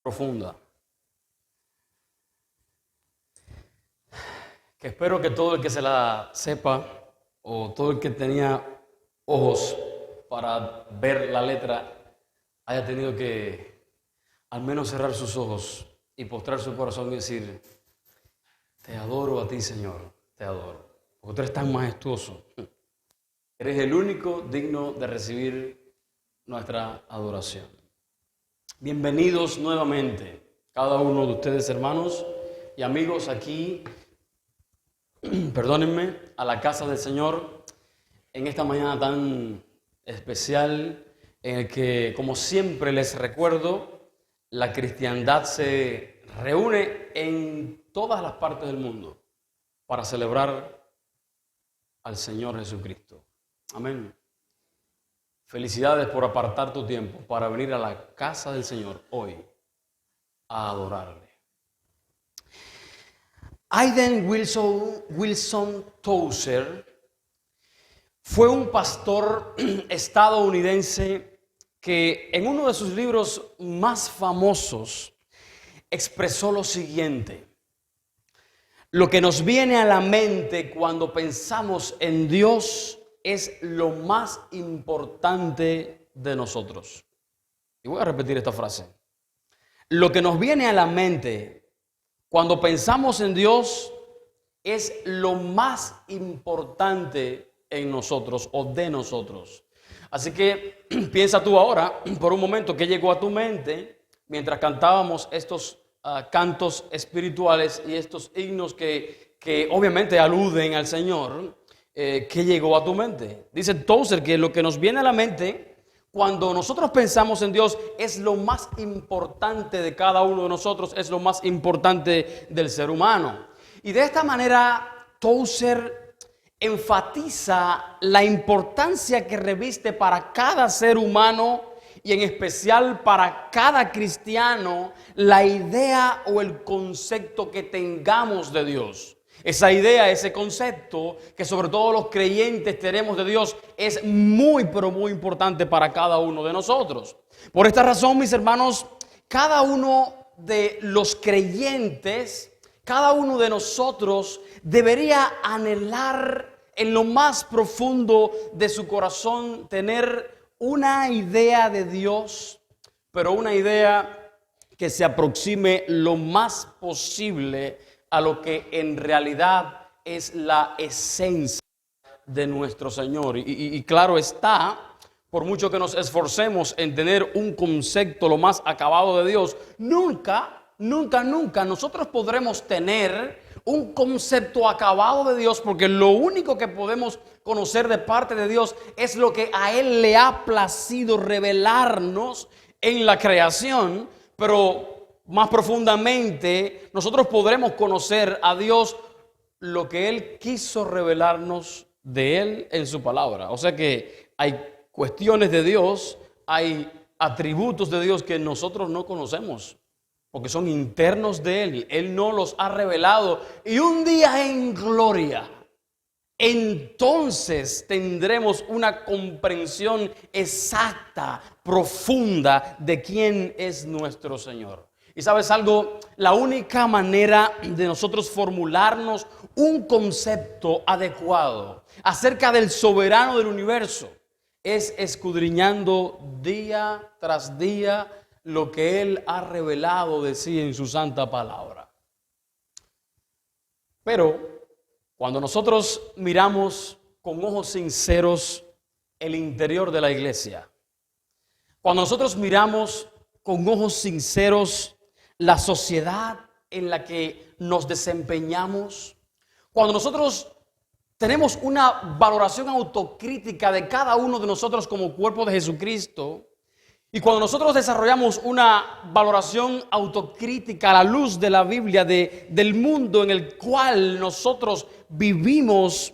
profunda, que espero que todo el que se la sepa o todo el que tenía ojos para ver la letra haya tenido que al menos cerrar sus ojos y postrar su corazón y decir: te adoro a ti, Señor, te adoro, porque tú eres tan majestuoso, eres el único digno de recibir nuestra adoración. Bienvenidos nuevamente cada uno de ustedes, hermanos y amigos, aquí, perdónenme, a la casa del Señor en esta mañana tan especial en el que, como siempre les recuerdo, la cristiandad se reúne en todas las partes del mundo para celebrar al Señor Jesucristo. Amén. Felicidades por apartar tu tiempo para venir a la casa del Señor hoy a adorarle. Aidan Wilson Tozer fue un pastor estadounidense que en uno de sus libros más famosos expresó lo siguiente: lo que nos viene a la mente cuando pensamos en Dios es lo más importante de nosotros. Y voy a repetir esta frase. Lo que nos viene a la mente cuando pensamos en Dios es lo más importante en nosotros o de nosotros. Así que piensa tú ahora por un momento qué llegó a tu mente mientras cantábamos estos cantos espirituales y estos himnos que obviamente aluden al Señor. ¿Qué llegó a tu mente? Dice Tozer que lo que nos viene a la mente cuando nosotros pensamos en Dios es lo más importante de cada uno de nosotros, es lo más importante del ser humano. Y de esta manera Tozer enfatiza la importancia que reviste para cada ser humano y en especial para cada cristiano la idea o el concepto que tengamos de Dios. Esa idea, ese concepto que sobre todo los creyentes tenemos de Dios es muy, pero muy importante para cada uno de nosotros. Por esta razón, mis hermanos, cada uno de los creyentes, cada uno de nosotros debería anhelar en lo más profundo de su corazón tener una idea de Dios, pero una idea que se aproxime lo más posible a lo que en realidad es la esencia de nuestro Señor. Y claro está, por mucho que nos esforcemos en tener un concepto lo más acabado de Dios, nunca nosotros podremos tener un concepto acabado de Dios, porque lo único que podemos conocer de parte de Dios es lo que a Él le ha placido revelarnos en la creación. Pero más profundamente, nosotros podremos conocer a Dios lo que Él quiso revelarnos de Él en su palabra. O sea que hay cuestiones de Dios, hay atributos de Dios que nosotros no conocemos, porque son internos de Él. Él no los ha revelado. Y un día en gloria, entonces tendremos una comprensión exacta, profunda de quién es nuestro Señor. Y sabes algo, la única manera de nosotros formularnos un concepto adecuado acerca del soberano del universo es escudriñando día tras día lo que Él ha revelado de sí en su santa palabra. Pero cuando nosotros miramos con ojos sinceros el interior de la iglesia, cuando nosotros miramos con ojos sinceros la sociedad en la que nos desempeñamos, cuando nosotros tenemos una valoración autocrítica de cada uno de nosotros como cuerpo de Jesucristo, y cuando nosotros desarrollamos una valoración autocrítica a la luz de la Biblia, del mundo en el cual nosotros vivimos,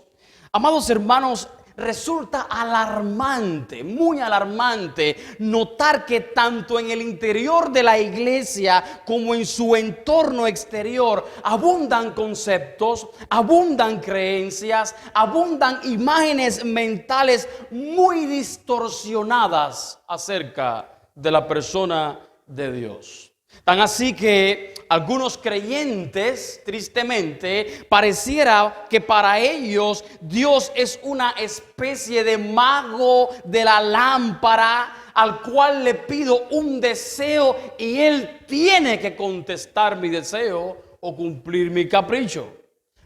amados hermanos, resulta alarmante, muy alarmante, notar que tanto en el interior de la iglesia como en su entorno exterior abundan conceptos, abundan creencias, abundan imágenes mentales muy distorsionadas acerca de la persona de Dios. Tan así que algunos creyentes, tristemente, pareciera que para ellos Dios es una especie de mago de la lámpara al cual le pido un deseo y Él tiene que contestar mi deseo o cumplir mi capricho.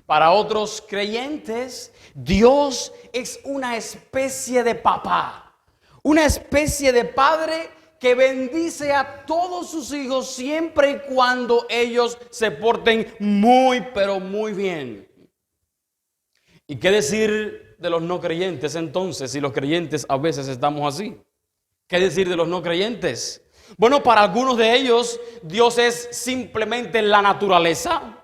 Para otros creyentes, Dios es una especie de papá, una especie de padre que bendice a todos sus hijos siempre y cuando ellos se porten muy, pero muy bien. ¿Y qué decir de los no creyentes entonces, si los creyentes a veces estamos así? ¿Qué decir de los no creyentes? Bueno, para algunos de ellos, Dios es simplemente la naturaleza.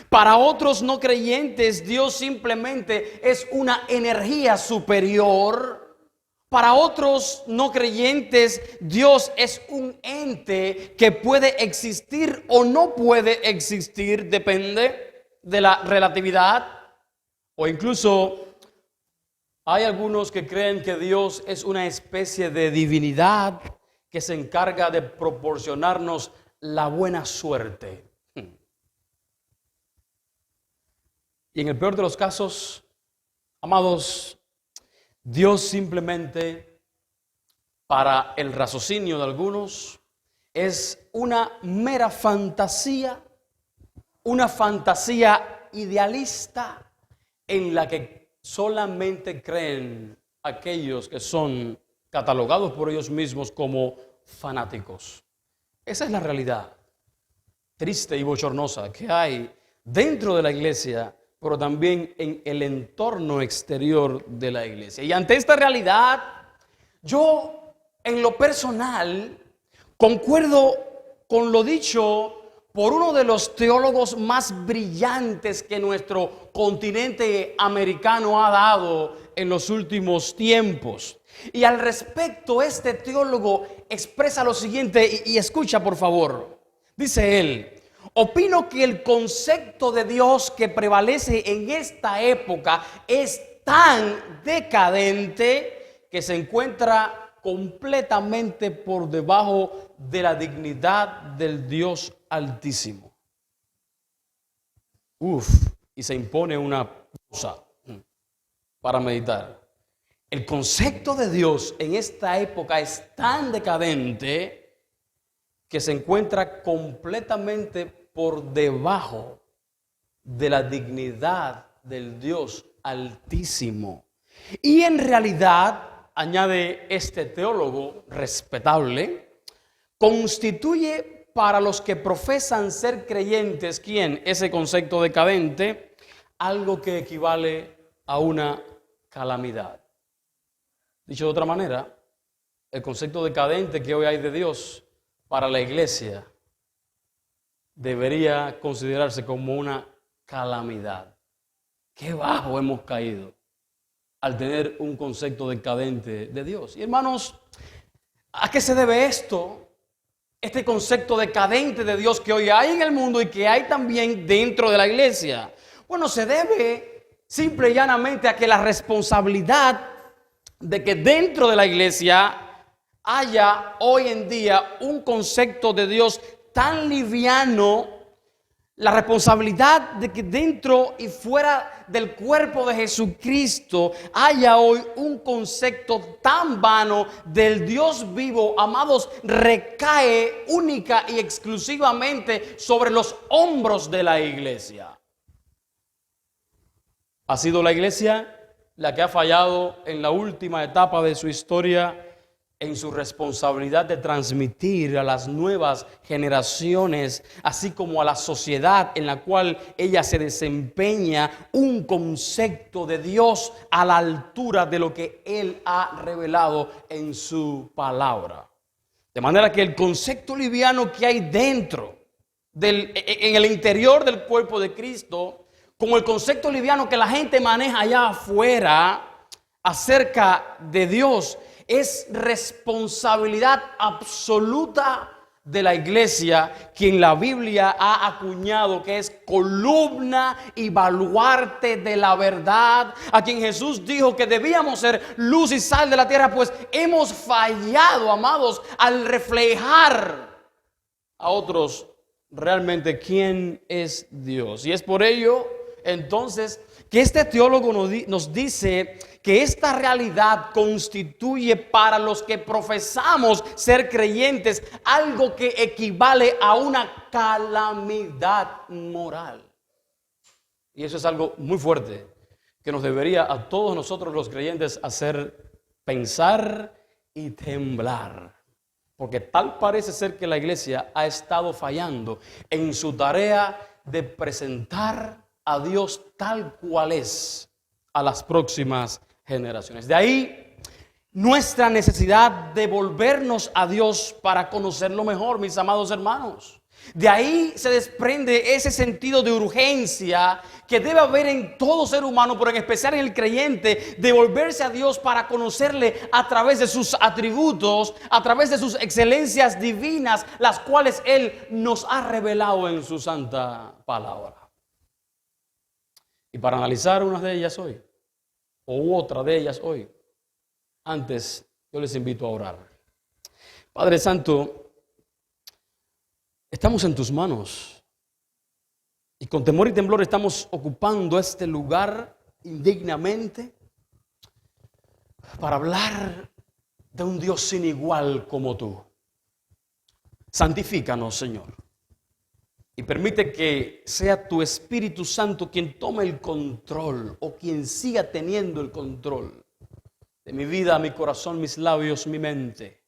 Para otros no creyentes, Dios simplemente es una energía superior. Para otros no creyentes, Dios es un ente que puede existir o no puede existir, depende de la relatividad. O incluso hay algunos que creen que Dios es una especie de divinidad que se encarga de proporcionarnos la buena suerte. Y en el peor de los casos, amados, Dios simplemente, para el raciocinio de algunos, es una mera fantasía, una fantasía idealista en la que solamente creen aquellos que son catalogados por ellos mismos como fanáticos. Esa es la realidad triste y bochornosa que hay dentro de la iglesia, pero también en el entorno exterior de la iglesia. Y ante esta realidad, yo en lo personal concuerdo con lo dicho por uno de los teólogos más brillantes que nuestro continente americano ha dado en los últimos tiempos. Y al respecto, este teólogo expresa lo siguiente, y escucha por favor. Dice él: opino que el concepto de Dios que prevalece en esta época es tan decadente que se encuentra completamente por debajo de la dignidad del Dios Altísimo. Y se impone una pausa para meditar. El concepto de Dios en esta época es tan decadente que se encuentra completamente por debajo de la dignidad del Dios Altísimo. Y en realidad, añade este teólogo respetable, constituye para los que profesan ser creyentes, ¿quién? Ese concepto decadente, algo que equivale a una calamidad. Dicho de otra manera, el concepto decadente que hoy hay de Dios para la iglesia debería considerarse como una calamidad. Qué bajo hemos caído al tener un concepto decadente de Dios. Y hermanos, ¿a qué se debe esto? Este concepto decadente de Dios que hoy hay en el mundo y que hay también dentro de la iglesia. Bueno, se debe simple y llanamente a que la responsabilidad de que dentro de la iglesia haya hoy en día un concepto de Dios tan liviano, la responsabilidad de que dentro y fuera del cuerpo de Jesucristo haya hoy un concepto tan vano del Dios vivo, amados, recae única y exclusivamente sobre los hombros de la iglesia. Ha sido la iglesia la que ha fallado en la última etapa de su historia en su responsabilidad de transmitir a las nuevas generaciones, así como a la sociedad en la cual ella se desempeña, un concepto de Dios a la altura de lo que Él ha revelado en su palabra. De manera que el concepto liviano que hay dentro, en el interior del cuerpo de Cristo, como el concepto liviano que la gente maneja allá afuera acerca de Dios, es responsabilidad absoluta de la iglesia, quien la Biblia ha acuñado que es columna y baluarte de la verdad, a quien Jesús dijo que debíamos ser luz y sal de la tierra, pues hemos fallado, amados, al reflejar a otros realmente quién es Dios. Y es por ello, entonces, que este teólogo nos dice que esta realidad constituye para los que profesamos ser creyentes algo que equivale a una calamidad moral. Y eso es algo muy fuerte que nos debería a todos nosotros los creyentes hacer pensar y temblar. Porque tal parece ser que la iglesia ha estado fallando en su tarea de presentar a Dios tal cual es a las próximas generaciones. De ahí nuestra necesidad de volvernos a Dios para conocerlo mejor, mis amados hermanos. De ahí se desprende ese sentido de urgencia que debe haber en todo ser humano, pero en especial en el creyente, de volverse a Dios para conocerle a través de sus atributos, a través de sus excelencias divinas, las cuales Él nos ha revelado en su santa palabra. Y para analizar una de ellas hoy, o otra de ellas hoy, antes yo les invito a orar. Padre Santo, estamos en tus manos y con temor y temblor estamos ocupando este lugar indignamente para hablar de un Dios sin igual como tú. Santifícanos, Señor, y permite que sea tu Espíritu Santo quien tome el control o quien siga teniendo el control de mi vida, mi corazón, mis labios, mi mente,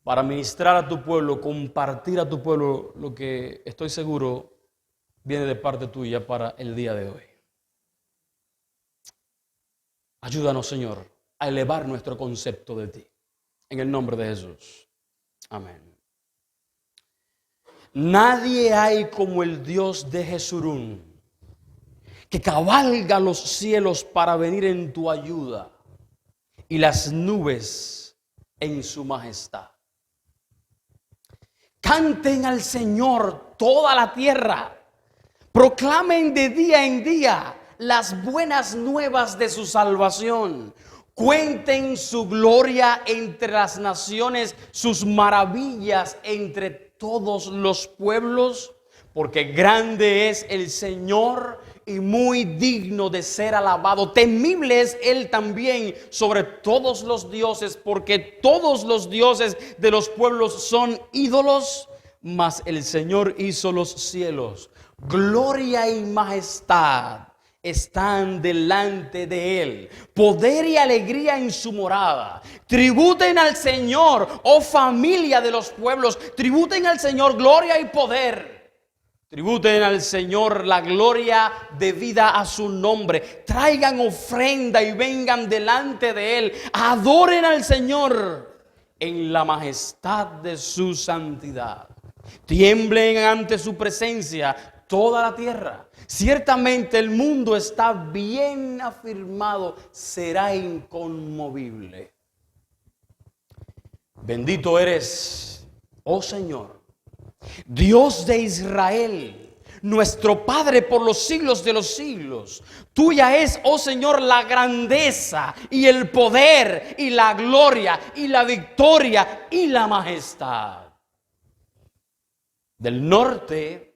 para ministrar a tu pueblo, compartir a tu pueblo lo que estoy seguro viene de parte tuya para el día de hoy. Ayúdanos, Señor, a elevar nuestro concepto de ti. En el nombre de Jesús. Amén. Nadie hay como el Dios de Jesurún, que cabalga los cielos para venir en tu ayuda y las nubes en su majestad. Canten al Señor toda la tierra, proclamen de día en día las buenas nuevas de su salvación. Cuenten su gloria entre las naciones, sus maravillas entre todos los pueblos, porque grande es el Señor y muy digno de ser alabado. Temible es Él también sobre todos los dioses, porque todos los dioses de los pueblos son ídolos, mas el Señor hizo los cielos. Gloria y majestad están delante de Él, poder y alegría en su morada. Tributen al Señor, oh familia de los pueblos, tributen al Señor gloria y poder. Tributen al Señor la gloria debida a su nombre. Traigan ofrenda y vengan delante de Él. Adoren al Señor en la majestad de su santidad. Tiemblen ante su presencia toda la tierra. Ciertamente el mundo está bien afirmado, será inconmovible. Bendito eres, oh Señor, Dios de Israel, nuestro Padre por los siglos de los siglos. Tuya es, oh Señor, la grandeza y el poder y la gloria y la victoria y la majestad. Del norte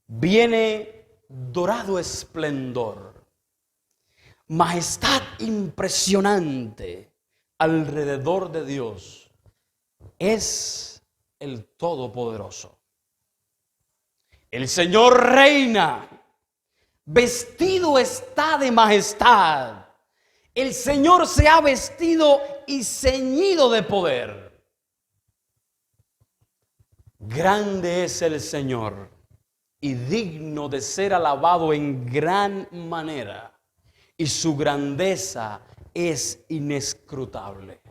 viene dorado esplendor, majestad impresionante alrededor de Dios. Es el Todopoderoso. El Señor reina, vestido está de majestad. El Señor se ha vestido y ceñido de poder. Grande es el Señor y digno de ser alabado en gran manera, y su grandeza es inescrutable.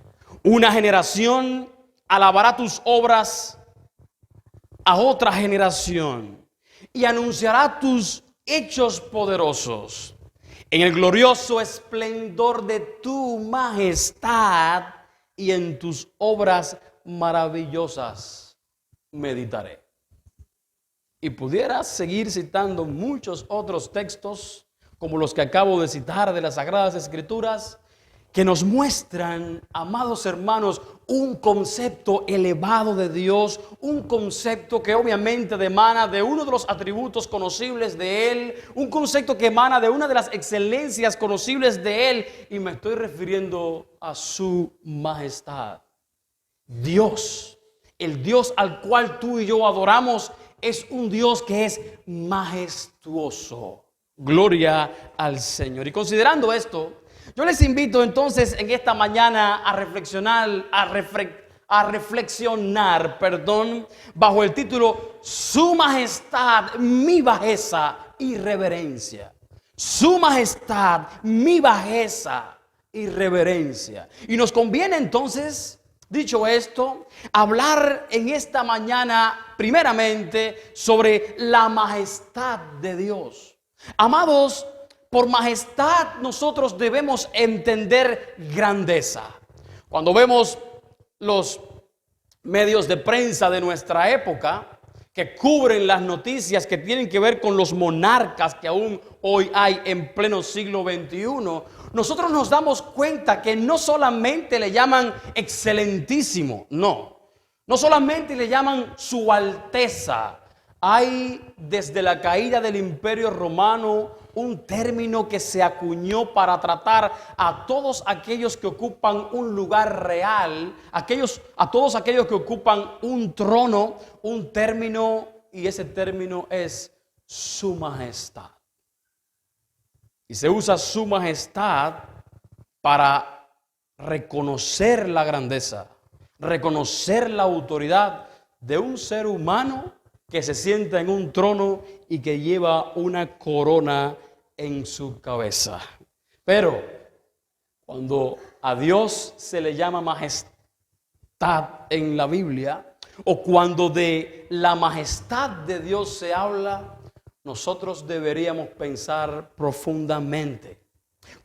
Una generación alabará tus obras a otra generación y anunciará tus hechos poderosos. En el glorioso esplendor de tu majestad y en tus obras maravillosas meditaré. Y pudiera seguir citando muchos otros textos como los que acabo de citar de las Sagradas Escrituras, que nos muestran, amados hermanos, un concepto elevado de Dios, un concepto que obviamente emana de uno de los atributos conocibles de Él, un concepto que emana de una de las excelencias conocibles de Él, y me estoy refiriendo a su majestad. Dios, el Dios al cual tú y yo adoramos, es un Dios que es majestuoso. Gloria al Señor. Y considerando esto, yo les invito entonces en esta mañana a reflexionar, bajo el título Su Majestad, mi bajeza y reverencia. Su Majestad, mi bajeza y reverencia. Y nos conviene entonces, dicho esto, hablar en esta mañana primeramente sobre la majestad de Dios. Amados, por majestad nosotros debemos entender grandeza. Cuando vemos los medios de prensa de nuestra época que cubren las noticias que tienen que ver con los monarcas que aún hoy hay en pleno siglo XXI, nosotros nos damos cuenta que no solamente le llaman excelentísimo, no solamente le llaman su alteza. Hay desde la caída del Imperio Romano un término que se acuñó para tratar a todos aquellos que ocupan un lugar real, a todos aquellos que ocupan un trono, un término, y ese término es su majestad. Y se usa su majestad para reconocer la grandeza, reconocer la autoridad de un ser humano que se sienta en un trono y que lleva una corona en su cabeza. Pero cuando a Dios se le llama majestad en la Biblia, o cuando de la majestad de Dios se habla, nosotros deberíamos pensar profundamente.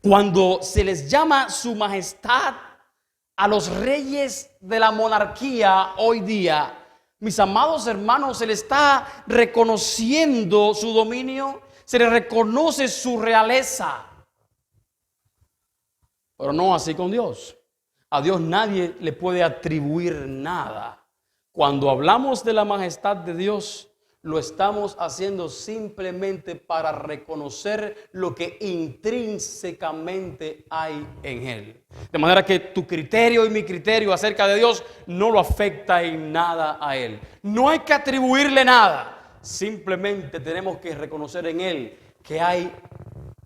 Cuando se les llama su majestad a los reyes de la monarquía hoy día, mis amados hermanos, se le está reconociendo su dominio, se le reconoce su realeza. Pero no así con Dios. A Dios nadie le puede atribuir nada. Cuando hablamos de la majestad de Dios, lo estamos haciendo simplemente para reconocer lo que intrínsecamente hay en Él. De manera que tu criterio y mi criterio acerca de Dios no lo afecta en nada a Él. No hay que atribuirle nada. Simplemente tenemos que reconocer en Él que hay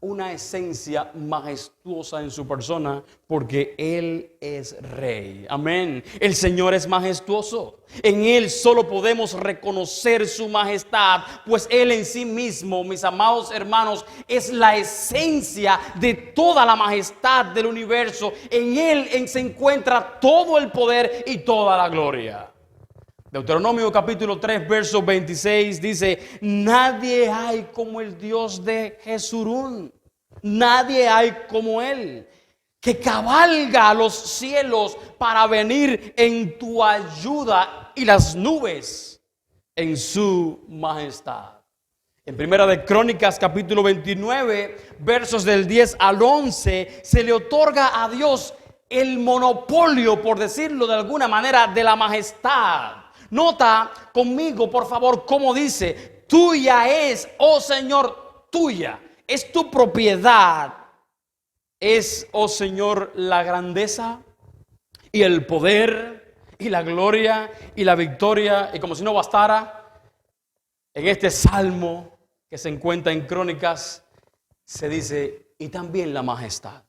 una esencia majestuosa en su persona, porque Él es Rey. Amén. El Señor es majestuoso. En Él solo podemos reconocer su majestad, pues Él en sí mismo, mis amados hermanos, es la esencia de toda la majestad del universo. En Él se encuentra todo el poder y toda la gloria. Deuteronomio capítulo 3, verso 26 dice: nadie hay como el Dios de Jesurún, nadie hay como Él, que cabalga a los cielos para venir en tu ayuda, y las nubes en su majestad. En Primera de Crónicas capítulo 29, versos del 10 al 11, se le otorga a Dios el monopolio, por decirlo de alguna manera, de la majestad. Nota conmigo, por favor, cómo dice: tuya es, oh Señor, tuya, es tu propiedad. Es, oh Señor, la grandeza y el poder y la gloria y la victoria. Y como si no bastara, en este salmo que se encuentra en Crónicas, se dice: y también la majestad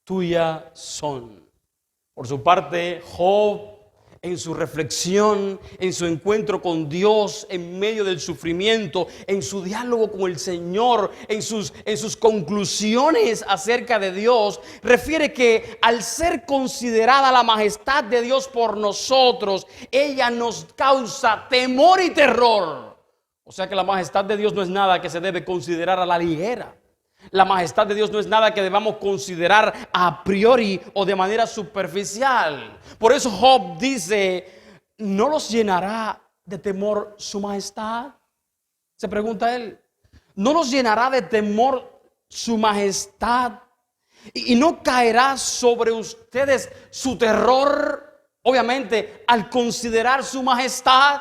tuya son. Por su parte, Job, en su reflexión, en su encuentro con Dios en medio del sufrimiento, en su diálogo con el Señor, en sus conclusiones acerca de Dios, refiere que al ser considerada la majestad de Dios por nosotros, ella nos causa temor y terror. O sea que la majestad de Dios no es nada que se debe considerar a la ligera. La majestad de Dios no es nada que debamos considerar a priori o de manera superficial. Por eso Job dice: ¿no los llenará de temor su majestad? Se pregunta él. ¿No los llenará de temor su majestad Y no caerá sobre ustedes su terror, obviamente, al considerar su majestad.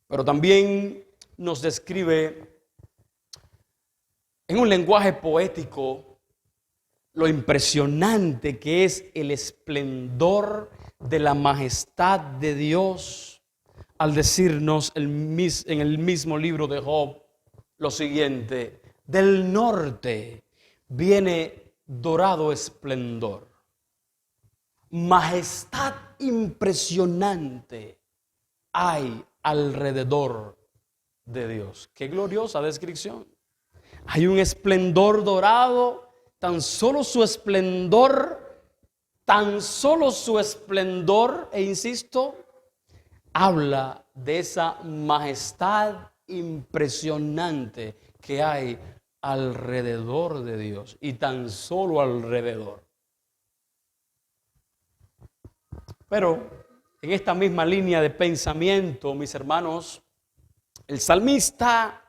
Pero también nos describe en un lenguaje poético lo impresionante que es el esplendor de la majestad de Dios, al decirnos en el mismo libro de Job lo siguiente: del norte viene dorado esplendor, majestad impresionante hay alrededor de Dios. Qué gloriosa descripción. Hay un esplendor dorado. Tan solo su esplendor, e insisto, habla de esa majestad impresionante que hay alrededor de Dios, y tan solo alrededor. Pero en esta misma línea de pensamiento, mis hermanos, el salmista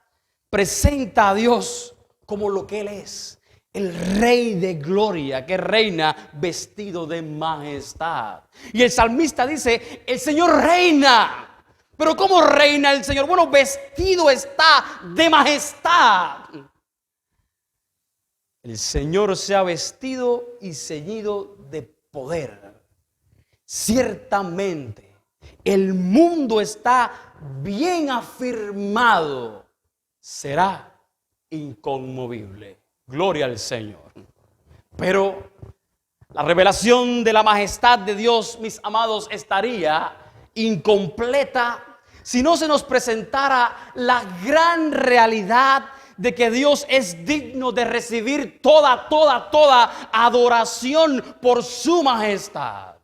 presenta a Dios como lo que Él es: el Rey de gloria que reina vestido de majestad. Y el salmista dice: el Señor reina. Pero ¿cómo reina el Señor? Bueno, vestido está de majestad. El Señor se ha vestido y ceñido de poder. Ciertamente, el mundo está bien afirmado. Será inconmovible. Gloria al Señor. Pero la revelación de la majestad de Dios, mis amados, estaría incompleta si no se nos presentara la gran realidad de que Dios es digno de recibir toda adoración por su majestad.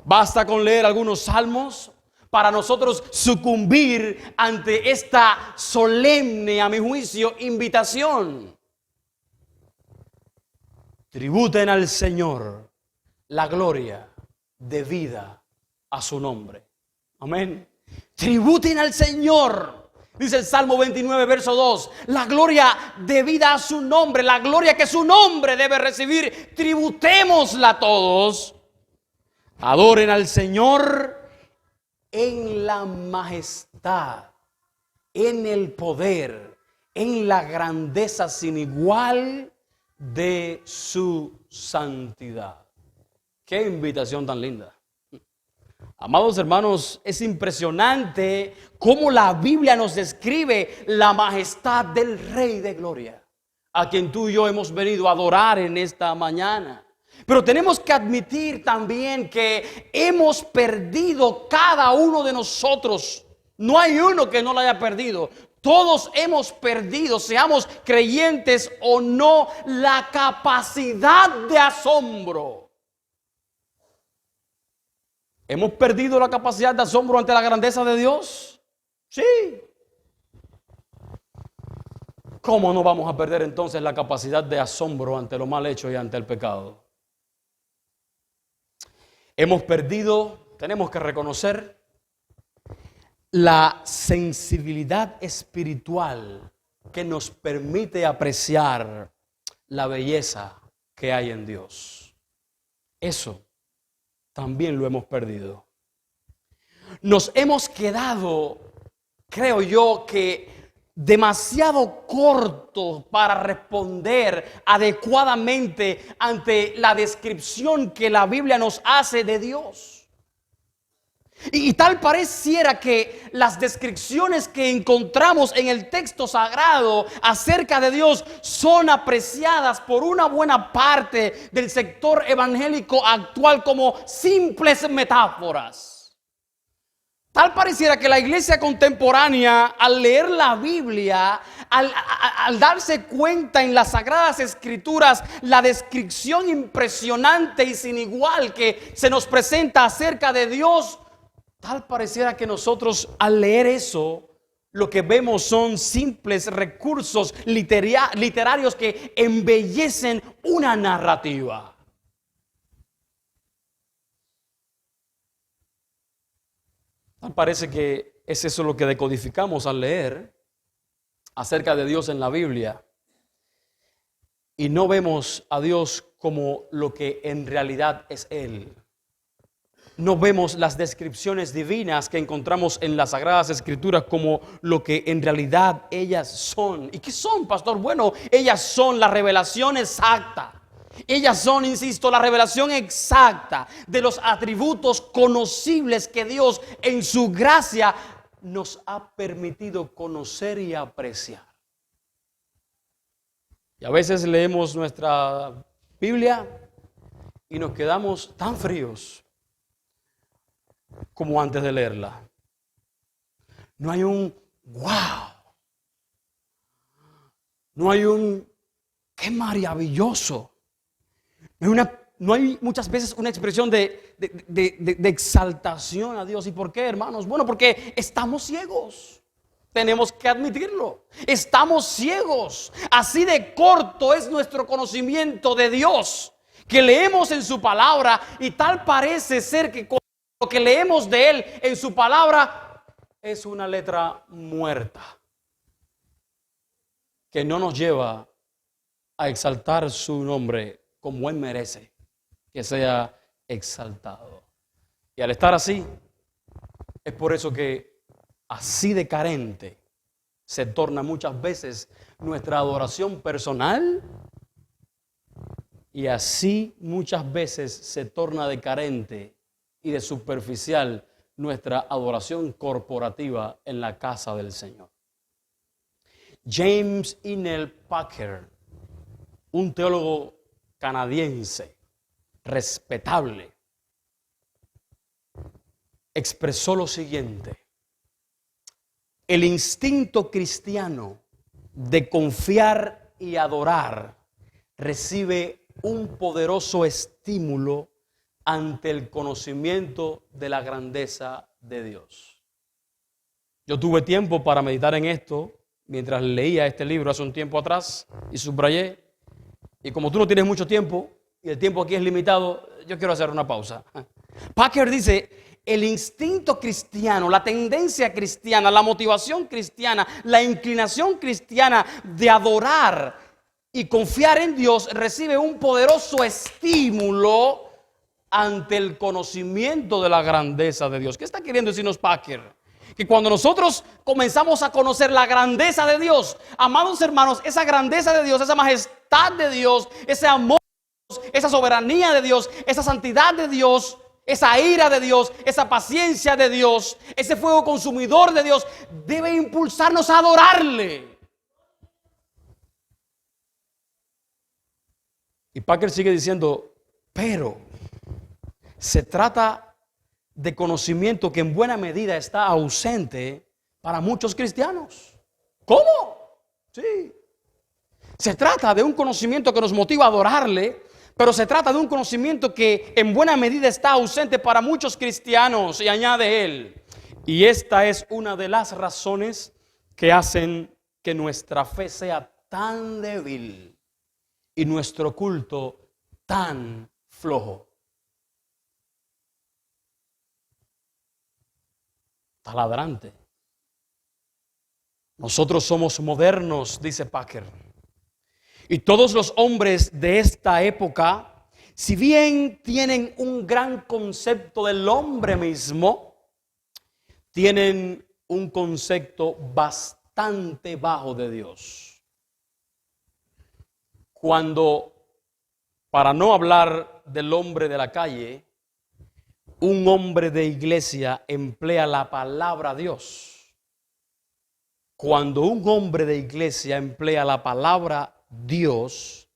Basta con leer algunos salmos para nosotros sucumbir ante esta solemne, a mi juicio, invitación. Tributen al Señor la gloria debida a su nombre. Amén. Tributen al Señor, dice el Salmo 29, verso 2, la gloria debida a su nombre, la gloria que su nombre debe recibir. Tributémosla todos. Adoren al Señor en la majestad, en el poder, en la grandeza sin igual de su santidad. Qué invitación tan linda. Amados hermanos, es impresionante cómo la Biblia nos describe la majestad del Rey de gloria, a quien tú y yo hemos venido a adorar en esta mañana. Pero tenemos que admitir también que hemos perdido cada uno de nosotros. No hay uno que no lo haya perdido. Todos hemos perdido, seamos creyentes o no, la capacidad de asombro. ¿Hemos perdido la capacidad de asombro ante la grandeza de Dios? Sí. ¿Cómo no vamos a perder entonces la capacidad de asombro ante lo mal hecho y ante el pecado? Hemos perdido, tenemos que reconocer, la sensibilidad espiritual que nos permite apreciar la belleza que hay en Dios. Eso también lo hemos perdido. Nos hemos quedado, creo yo, que demasiado cortos para responder adecuadamente ante la descripción que la Biblia nos hace de Dios. Y tal pareciera que las descripciones que encontramos en el texto sagrado acerca de Dios son apreciadas por una buena parte del sector evangélico actual como simples metáforas. Tal pareciera que la iglesia contemporánea, al leer la Biblia, al darse cuenta en las Sagradas Escrituras la descripción impresionante y sin igual que se nos presenta acerca de Dios, tal pareciera que nosotros al leer eso, lo que vemos son simples recursos literarios que embellecen una narrativa. Tal parece que es eso lo que decodificamos al leer acerca de Dios en la Biblia. y no vemos a Dios como lo que en realidad es Él. No vemos las descripciones divinas que encontramos en las Sagradas Escrituras como lo que en realidad ellas son. ¿Y qué son, pastor? Bueno, ellas son la revelación exacta. Ellas son, insisto, la revelación exacta de los atributos conocibles que Dios en su gracia nos ha permitido conocer y apreciar. Y a veces leemos nuestra Biblia y nos quedamos tan fríos como antes de leerla. No hay un wow. No hay un qué maravilloso. No hay muchas veces una expresión de exaltación a Dios. ¿Y por qué, hermanos? Bueno, porque estamos ciegos. Tenemos que admitirlo. Estamos ciegos. Así de corto es nuestro conocimiento de Dios, que leemos en su palabra y tal parece ser que lo que leemos de Él en su palabra es una letra muerta que no nos lleva a exaltar su nombre como Él merece que sea exaltado. Y al estar así, es por eso que así de carente se torna muchas veces nuestra adoración personal, y así muchas veces se torna de carente y de superficial nuestra adoración corporativa en la casa del Señor. James Inell Packer, un teólogo canadiense respetable, expresó lo siguiente: el instinto cristiano de confiar y adorar recibe un poderoso estímulo ante el conocimiento de la grandeza de Dios. Yo tuve tiempo para meditar en esto mientras leía este libro hace un tiempo atrás y subrayé. Y como tú no tienes mucho tiempo y el tiempo aquí es limitado, yo quiero hacer una pausa. Packer dice: el instinto cristiano, la tendencia cristiana, la motivación cristiana, la inclinación cristiana de adorar y confiar en Dios recibe un poderoso estímulo ante el conocimiento de la grandeza de Dios. ¿Qué está queriendo decirnos Packer? Que cuando nosotros comenzamos a conocer la grandeza de Dios, amados hermanos, esa grandeza de Dios, esa majestad de Dios, ese amor de Dios, esa soberanía de Dios, esa santidad de Dios, esa ira de Dios, esa paciencia de Dios, ese fuego consumidor de Dios, debe impulsarnos a adorarle. Y Packer sigue diciendo: pero se trata de conocimiento que en buena medida está ausente para muchos cristianos. ¿Cómo? Sí. Se trata de un conocimiento que nos motiva a adorarle, pero se trata de un conocimiento que en buena medida está ausente para muchos cristianos. Y añade él: y esta es una de las razones que hacen que nuestra fe sea tan débil y nuestro culto tan flojo. Taladrante. Nosotros somos modernos, dice Packer. Y todos los hombres de esta época, si bien tienen un gran concepto del hombre mismo, tienen un concepto bastante bajo de Dios. Cuando, para no hablar del hombre de la calle, un hombre de iglesia emplea la palabra Dios. Cuando un hombre de iglesia emplea la palabra Dios,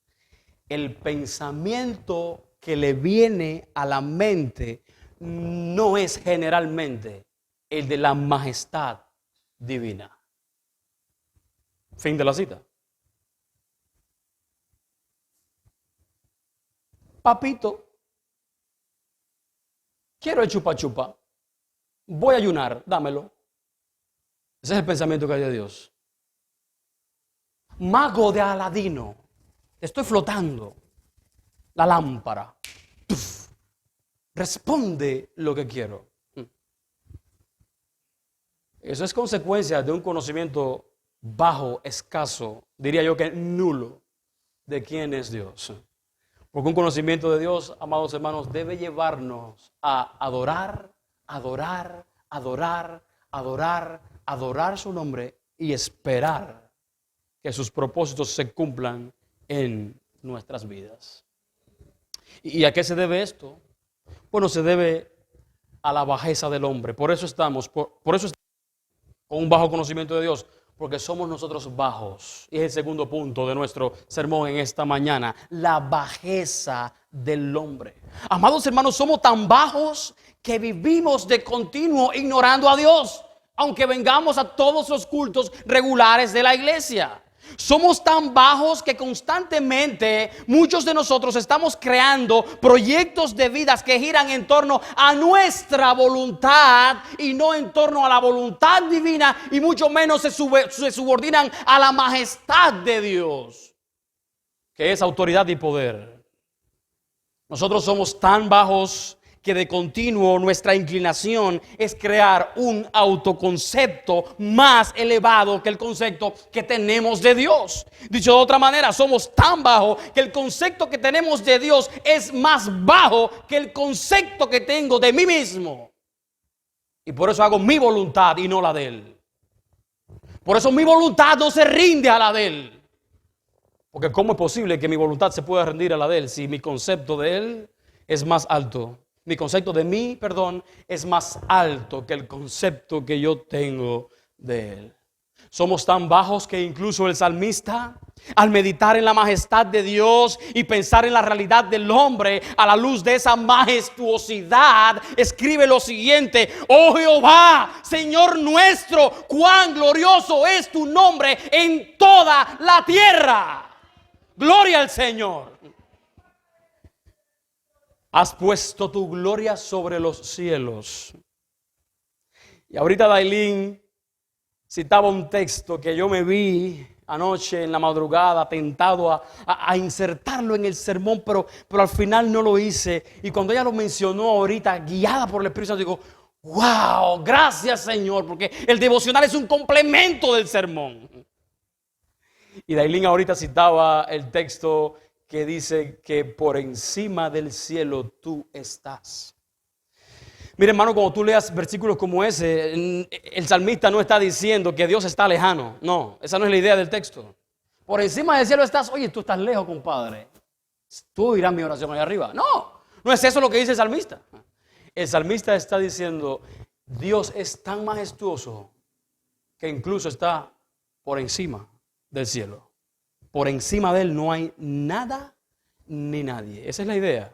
el pensamiento que le viene a la mente no es generalmente el de la majestad divina. Fin de la cita. Papito, quiero el chupa chupa, voy a ayunar, dámelo. Ese es el pensamiento que hay de Dios. Mago de Aladino, estoy flotando, la lámpara, ¡puf!, responde lo que quiero. Eso es consecuencia de un conocimiento bajo, escaso, diría yo que nulo, de quién es Dios. Porque un conocimiento de Dios, amados hermanos, debe llevarnos a adorar, adorar, adorar, adorar, adorar su nombre y esperar que sus propósitos se cumplan en nuestras vidas. ¿Y a qué se debe esto? Bueno, se debe a la bajeza del hombre. Por eso estamos con un bajo conocimiento de Dios, porque somos nosotros bajos. Y es el segundo punto de nuestro sermón en esta mañana, la bajeza del hombre. Amados hermanos, somos tan bajos que vivimos de continuo ignorando a Dios, aunque vengamos a todos los cultos regulares de la iglesia. Somos tan bajos que constantemente muchos de nosotros estamos creando proyectos de vidas que giran en torno a nuestra voluntad y no en torno a la voluntad divina, y mucho menos se subordinan a la majestad de Dios, que es autoridad y poder. Nosotros somos tan bajos que de continuo nuestra inclinación es crear un autoconcepto más elevado que el concepto que tenemos de Dios. Dicho de otra manera, somos tan bajos que el concepto que tenemos de Dios es más bajo que el concepto que tengo de mí mismo. Y por eso hago mi voluntad y no la de Él. Por eso mi voluntad no se rinde a la de Él. Porque ¿cómo es posible que mi voluntad se pueda rendir a la de Él si mi concepto de Él es más alto? Mi concepto de mí, es más alto que el concepto que yo tengo de Él. Somos tan bajos que incluso el salmista, al meditar en la majestad de Dios y pensar en la realidad del hombre a la luz de esa majestuosidad, escribe lo siguiente: oh Jehová, Señor nuestro, cuán glorioso es tu nombre en toda la tierra. Gloria al Señor. Has puesto tu gloria sobre los cielos. Y ahorita Dailín citaba un texto que yo me vi anoche en la madrugada tentado a insertarlo en el sermón, pero al final no lo hice. Y cuando ella lo mencionó ahorita, guiada por el Espíritu Santo, digo, wow, gracias Señor, porque el devocional es un complemento del sermón. Y Dailín ahorita citaba el texto que dice que por encima del cielo tú estás. Mire, hermano, cuando tú leas versículos como ese, el salmista no está diciendo que Dios está lejano. No, esa no es la idea del texto. Por encima del cielo estás. Oye, tú estás lejos, compadre. Tú oirás mi oración allá arriba. No, no es eso lo que dice el salmista. El salmista está diciendo, Dios es tan majestuoso que incluso está por encima del cielo. Por encima de Él no hay nada ni nadie. Esa es la idea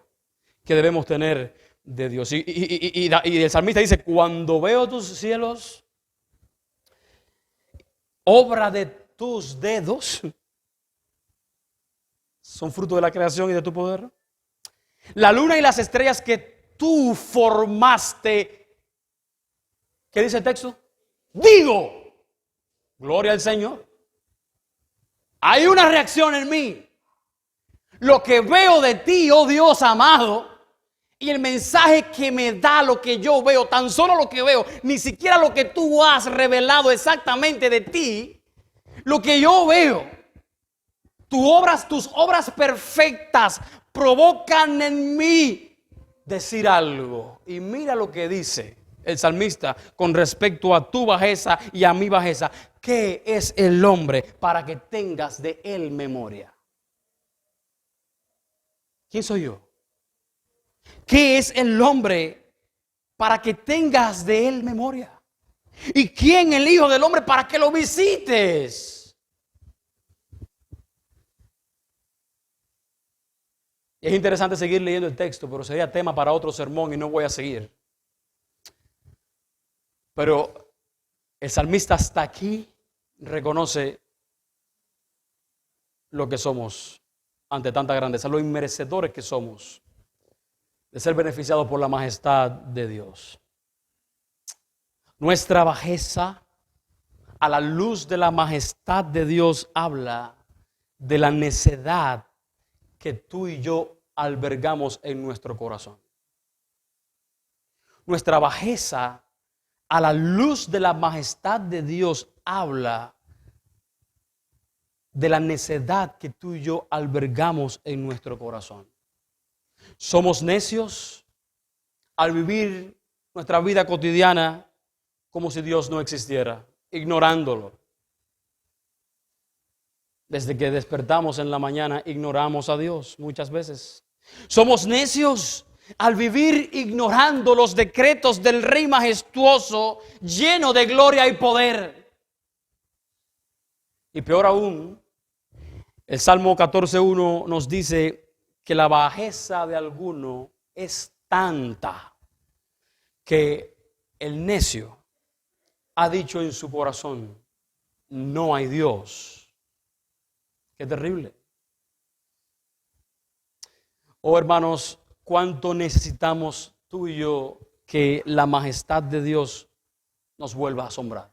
que debemos tener de Dios. Y el salmista dice, cuando veo tus cielos, obra de tus dedos, son fruto de la creación y de tu poder. La luna y las estrellas que tú formaste. ¿Qué dice el texto? Digo, gloria al Señor. Hay una reacción en mí. Lo que veo de ti, oh Dios amado, y el mensaje que me da lo que yo veo, tan solo lo que veo, ni siquiera lo que tú has revelado exactamente de ti, lo que yo veo, tus obras perfectas provocan en mí decir algo. Y mira lo que dice el salmista con respecto a tu bajeza y a mi bajeza. ¿Qué es el hombre para que tengas de él memoria? ¿Quién soy yo? ¿Qué es el hombre para que tengas de él memoria? ¿Y quién el Hijo del Hombre para que lo visites? Es interesante seguir leyendo el texto, pero sería tema para otro sermón y no voy a seguir. Pero el salmista hasta aquí reconoce lo que somos ante tanta grandeza, lo inmerecedores que somos de ser beneficiados por la majestad de Dios. Nuestra bajeza a la luz de la majestad de Dios habla de la necedad que tú y yo albergamos en nuestro corazón. Nuestra bajeza a la luz de la majestad de Dios habla de la necedad que tú y yo albergamos en nuestro corazón. Somos necios al vivir nuestra vida cotidiana como si Dios no existiera, ignorándolo. Desde que despertamos en la mañana, ignoramos a Dios muchas veces. Somos necios al vivir ignorando los decretos del Rey majestuoso, lleno de gloria y poder. Y peor aún, el Salmo 14:1 nos dice que la bajeza de alguno es tanta que el necio ha dicho en su corazón, no hay Dios. Qué terrible. Oh hermanos, cuánto necesitamos tú y yo que la majestad de Dios nos vuelva a asombrar.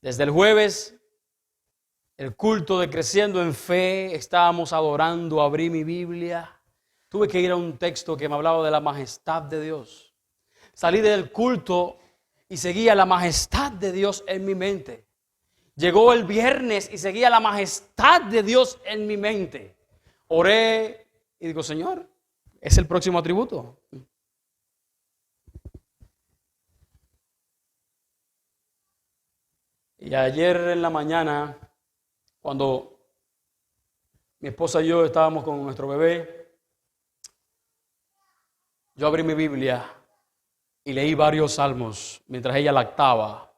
Desde el jueves, el culto de Creciendo en Fe, estábamos adorando, abrí mi Biblia. Tuve que ir a un texto que me hablaba de la majestad de Dios. Salí del culto y seguía la majestad de Dios en mi mente. Llegó el viernes y seguía la majestad de Dios en mi mente. Oré y digo, Señor, es el próximo atributo. Y ayer en la mañana, cuando mi esposa y yo estábamos con nuestro bebé, yo abrí mi Biblia y leí varios salmos mientras ella lactaba.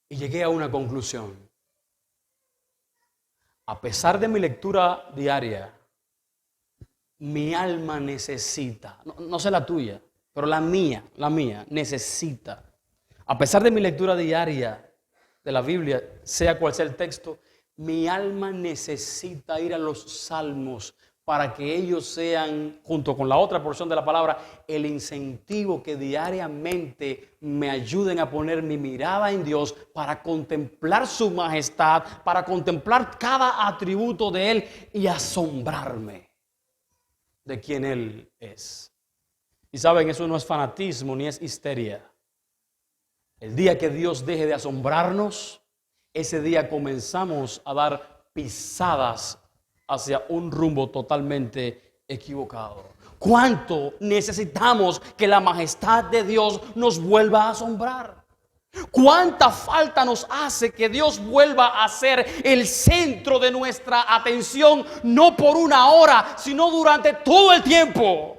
Y llegué a una conclusión. A pesar de mi lectura diaria, mi alma necesita, no sé la tuya, pero la mía necesita. A pesar de mi lectura diaria de la Biblia, sea cual sea el texto, mi alma necesita ir a los salmos para que ellos sean, junto con la otra porción de la palabra, el incentivo que diariamente me ayuden a poner mi mirada en Dios para contemplar su majestad, para contemplar cada atributo de Él y asombrarme de quién Él es. Y saben, eso no es fanatismo ni es histeria. El día que Dios deje de asombrarnos, ese día comenzamos a dar pisadas hacia un rumbo totalmente equivocado. ¿Cuánto necesitamos que la majestad de Dios nos vuelva a asombrar? ¿Cuánta falta nos hace que Dios vuelva a ser el centro de nuestra atención, no por una hora, sino durante todo el tiempo?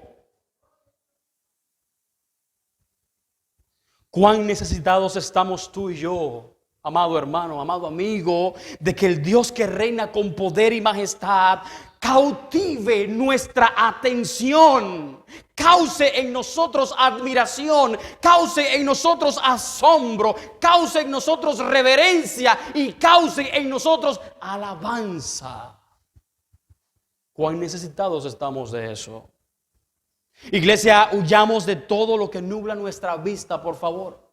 ¿Cuán necesitados estamos tú y yo, amado hermano, amado amigo, de que el Dios que reina con poder y majestad cautive nuestra atención, cause en nosotros admiración, cause en nosotros asombro, cause en nosotros reverencia y cause en nosotros alabanza? ¿Cuán necesitados estamos de eso? Iglesia, huyamos de todo lo que nubla nuestra vista, por favor.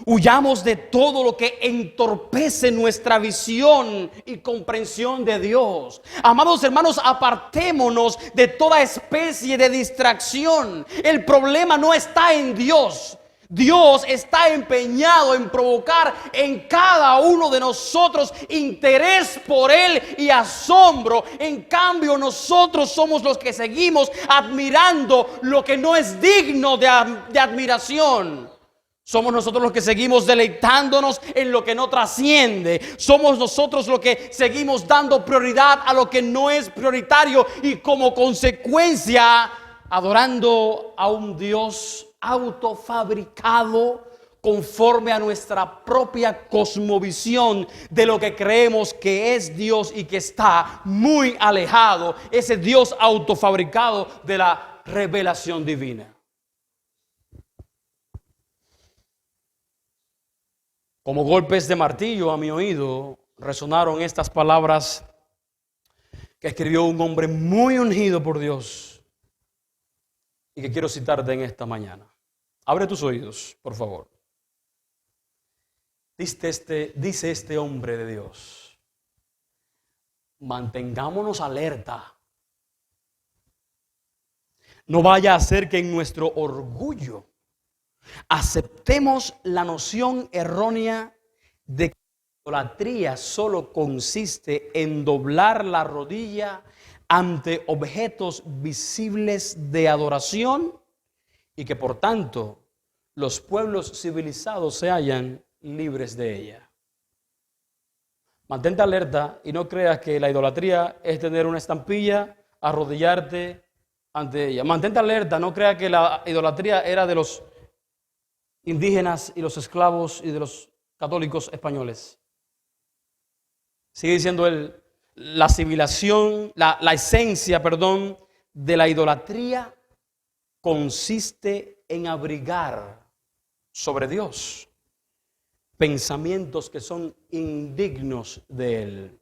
Huyamos de todo lo que entorpece nuestra visión y comprensión de Dios. Amados hermanos, apartémonos de toda especie de distracción. El problema no está en Dios. Dios está empeñado en provocar en cada uno de nosotros interés por Él y asombro. En cambio, nosotros somos los que seguimos admirando lo que no es digno de admiración. Somos nosotros los que seguimos deleitándonos en lo que no trasciende. Somos nosotros los que seguimos dando prioridad a lo que no es prioritario y como consecuencia adorando a un Dios autofabricado conforme a nuestra propia cosmovisión de lo que creemos que es Dios y que está muy alejado, ese Dios autofabricado de la revelación divina. Como golpes de martillo a mi oído resonaron estas palabras que escribió un hombre muy ungido por Dios y que quiero citarte en esta mañana. Abre tus oídos, por favor. Dice este hombre de Dios: mantengámonos alerta. No vaya a ser que en nuestro orgullo Aceptemos la noción errónea de que la idolatría solo consiste en doblar la rodilla ante objetos visibles de adoración y que por tanto los pueblos civilizados se hallan libres de ella. Mantente alerta y no creas que la idolatría es tener una estampilla, arrodillarte ante ella. Mantente alerta, no creas que la idolatría era de los indígenas y los esclavos y de los católicos españoles. Sigue diciendo él, la civilización, la esencia, de la idolatría consiste en abrigar sobre Dios pensamientos que son indignos de Él.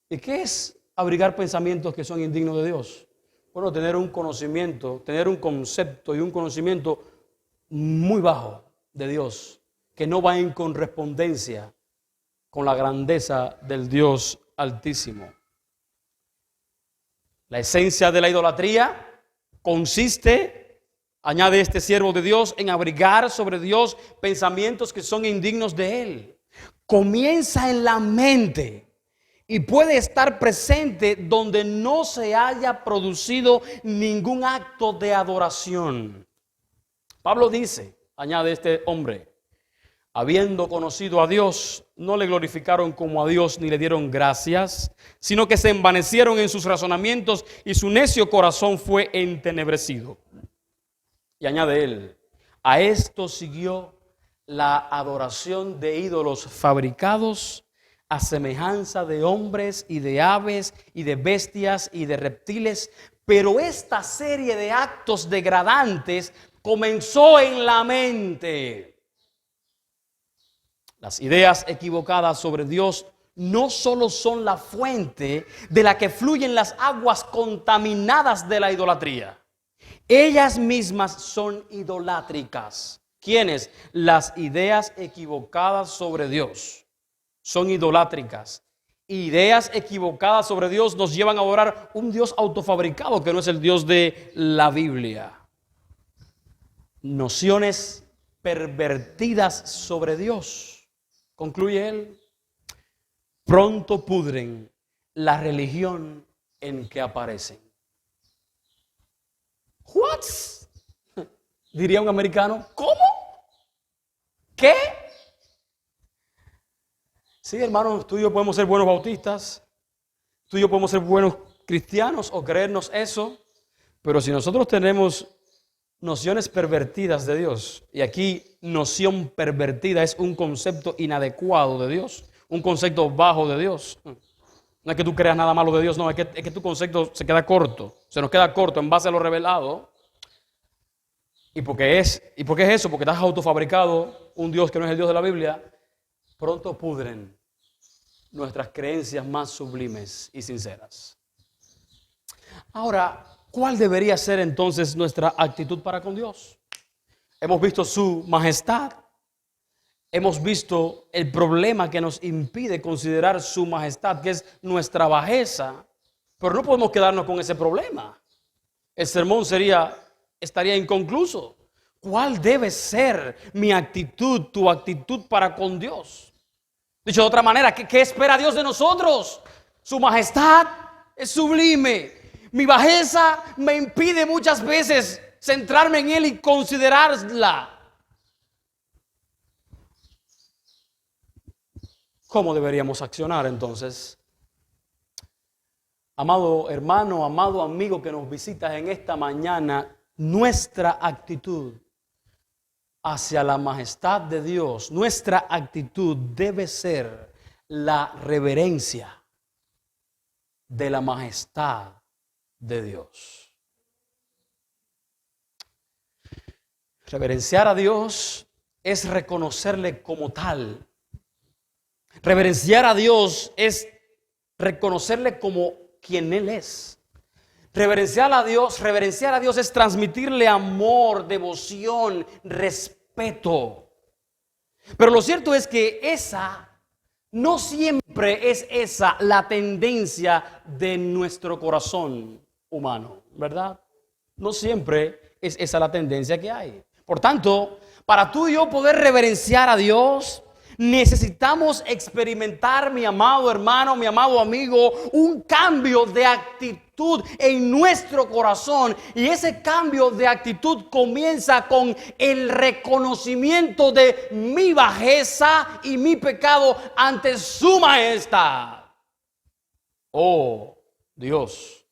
¿Y qué es abrigar pensamientos que son indignos de Dios? Bueno, tener un conocimiento, tener un concepto y un conocimiento muy bajo de Dios, que no va en correspondencia con la grandeza del Dios Altísimo. La esencia de la idolatría consiste, añade este siervo de Dios, en abrigar sobre Dios pensamientos que son indignos de Él. Comienza en la mente y puede estar presente donde no se haya producido ningún acto de adoración. Pablo dice, añade este hombre, habiendo conocido a Dios, no le glorificaron como a Dios ni le dieron gracias, sino que se envanecieron en sus razonamientos y su necio corazón fue entenebrecido. Y añade él, a esto siguió la adoración de ídolos fabricados a semejanza de hombres y de aves y de bestias y de reptiles, pero esta serie de actos degradantes comenzó en la mente. Las ideas equivocadas sobre Dios no solo son la fuente de la que fluyen las aguas contaminadas de la idolatría. Ellas mismas son idolátricas. ¿Quiénes? Las ideas equivocadas sobre Dios son idolátricas. Ideas equivocadas sobre Dios nos llevan a adorar un Dios autofabricado que no es el Dios de la Biblia. Nociones pervertidas sobre Dios. Concluye él. Pronto pudren la religión en que aparecen. ¿What? Diría un americano, ¿cómo? ¿Qué? Sí, hermanos, tú y yo podemos ser buenos bautistas, tú y yo podemos ser buenos cristianos o creernos eso, pero si nosotros tenemos nociones pervertidas de Dios, y aquí noción pervertida es un concepto inadecuado de Dios, un concepto bajo de Dios. No es que tú creas nada malo de Dios, no, es que tu concepto se queda corto, se nos queda corto en base a lo revelado. ¿Y por qué es eso? Porque estás autofabricado un Dios que no es el Dios de la Biblia. Pronto pudren nuestras creencias más sublimes y sinceras. Ahora, ¿cuál debería ser entonces nuestra actitud para con Dios? Hemos visto su majestad. Hemos visto el problema que nos impide considerar su majestad, que es nuestra bajeza, pero no podemos quedarnos con ese problema. El sermón estaría inconcluso. ¿Cuál debe ser mi actitud, tu actitud para con Dios? Dicho de otra manera, ¿qué espera Dios de nosotros? Su majestad es sublime. Mi bajeza me impide muchas veces centrarme en Él y considerarla. ¿Cómo deberíamos accionar entonces? Amado hermano, amado amigo que nos visitas en esta mañana, nuestra actitud hacia la majestad de Dios, nuestra actitud debe ser la reverencia de la majestad de Dios. Reverenciar a Dios es reconocerle como tal. Reverenciar a Dios es reconocerle como quien Él es. Reverenciar a Dios es transmitirle amor, devoción, respeto. Pero lo cierto es que no siempre es esa la tendencia de nuestro corazón humano, ¿verdad? No siempre es esa la tendencia que hay. Por tanto, para tú y yo poder reverenciar a Dios, necesitamos experimentar, mi amado hermano, mi amado amigo, un cambio de actitud en nuestro corazón. Y ese cambio de actitud comienza con el reconocimiento de mi bajeza y mi pecado ante su majestad. Oh, Dios,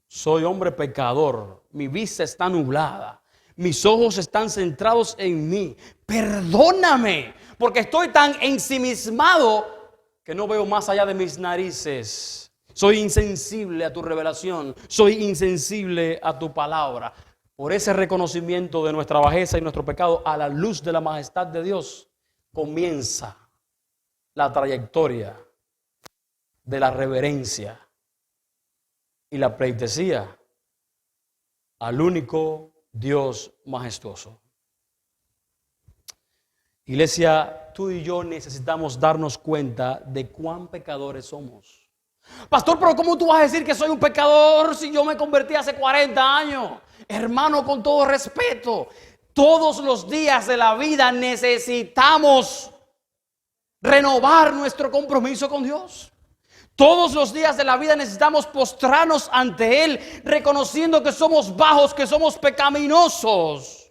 soy hombre pecador, mi vista está nublada, mis ojos están centrados en mí. Perdóname, porque estoy tan ensimismado que no veo más allá de mis narices. Soy insensible a tu revelación, soy insensible a tu palabra. Por ese reconocimiento de nuestra bajeza y nuestro pecado a la luz de la majestad de Dios, comienza la trayectoria de la reverencia y la pleitesía al único Dios majestuoso. Iglesia, tú y yo necesitamos darnos cuenta de cuán pecadores somos. Pastor, pero ¿cómo tú vas a decir que soy un pecador si yo me convertí hace 40 años? Hermano, con todo respeto, todos los días de la vida necesitamos renovar nuestro compromiso con Dios. Todos los días de la vida necesitamos postrarnos ante Él, reconociendo que somos bajos, que somos pecaminosos.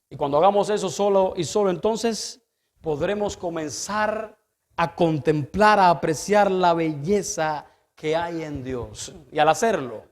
Y cuando hagamos eso solo entonces podremos comenzar a contemplar, a apreciar la belleza que hay en Dios. Y al hacerlo,